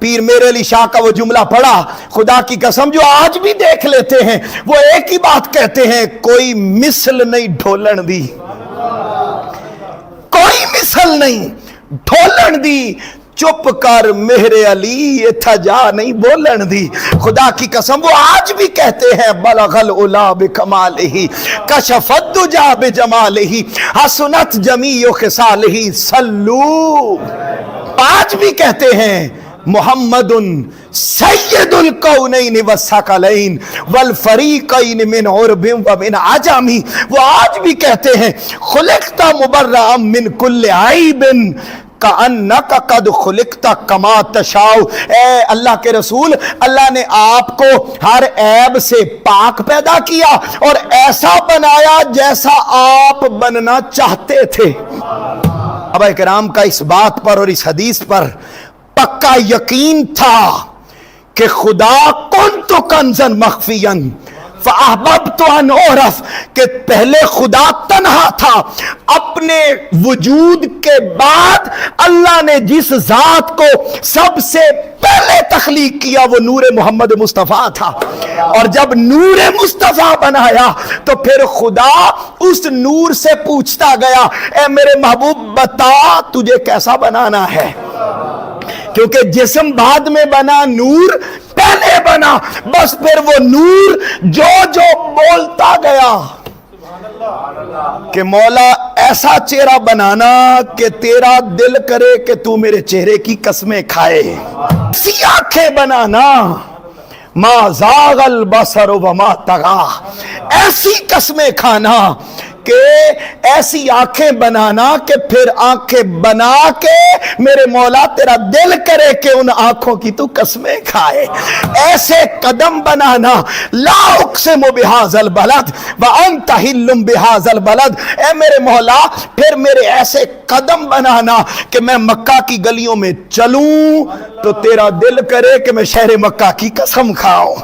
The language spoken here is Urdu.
پیر میرے علی شاہ کا وہ جملہ پڑھا، خدا کی قسم جو آج بھی دیکھ لیتے ہیں وہ ایک ہی بات کہتے ہیں، کوئی مثل نہیں ڈھولن دی، کوئی مثل نہیں ڈھولن دی، چپ کر میرے علی اتھا جا نہیں بولن دی۔ خدا کی قسم وہ آج بھی کہتے ہیں بلغ العلا بکمالہ کشف الدجا بجمالہ حسنت جمیع خصالہ صلو، آج بھی کہتے ہیں محمد سید الکونین والثقلین والفریقین من عرب ومن عجم، وہ آج بھی کہتے ہیں خلقت مبرئا من کل عیب کأنک قد خلقت کما تشاء، اے اللہ کے رسول اللہ نے آپ کو ہر عیب سے پاک پیدا کیا اور ایسا بنایا جیسا آپ بننا چاہتے تھے۔ صحابہ کرام کا اس بات پر اور اس حدیث پر پکا یقین تھا کہ خدا کنت کنزا مخفیا فاحببت ان اعرف، کہ پہلے خدا تنہا تھا، اپنے وجود کے بعد اللہ نے جس ذات کو سب سے پہلے تخلیق کیا وہ نور محمد مصطفیٰ تھا، اور جب نور مصطفیٰ بنایا تو پھر خدا اس نور سے پوچھتا گیا اے میرے محبوب بتا تجھے کیسا بنانا ہے، کیونکہ جسم بعد میں بنا، نور پہلے بنا، بس پھر وہ نور جو جو بولتا گیا کہ مولا ایسا چہرہ بنانا کہ تیرا دل کرے کہ تو میرے چہرے کی قسمیں کھائے، ایسی آنکھیں بنانا ما زاغ البصر وما طغی، ایسی قسمیں کھانا کہ ایسی آنکھیں بنانا کہ پھر آنکھیں بنا کے میرے مولا تیرا دل کرے کہ ان آنکھوں کی تو قسمیں کھائے، ایسے قدم بنانا لا اقسم بہذا البلد وانت حل بہذا البلد، اے میرے مولا پھر میرے ایسے قدم بنانا کہ میں مکہ کی گلیوں میں چلوں تو تیرا دل کرے کہ میں شہر مکہ کی قسم کھاؤں۔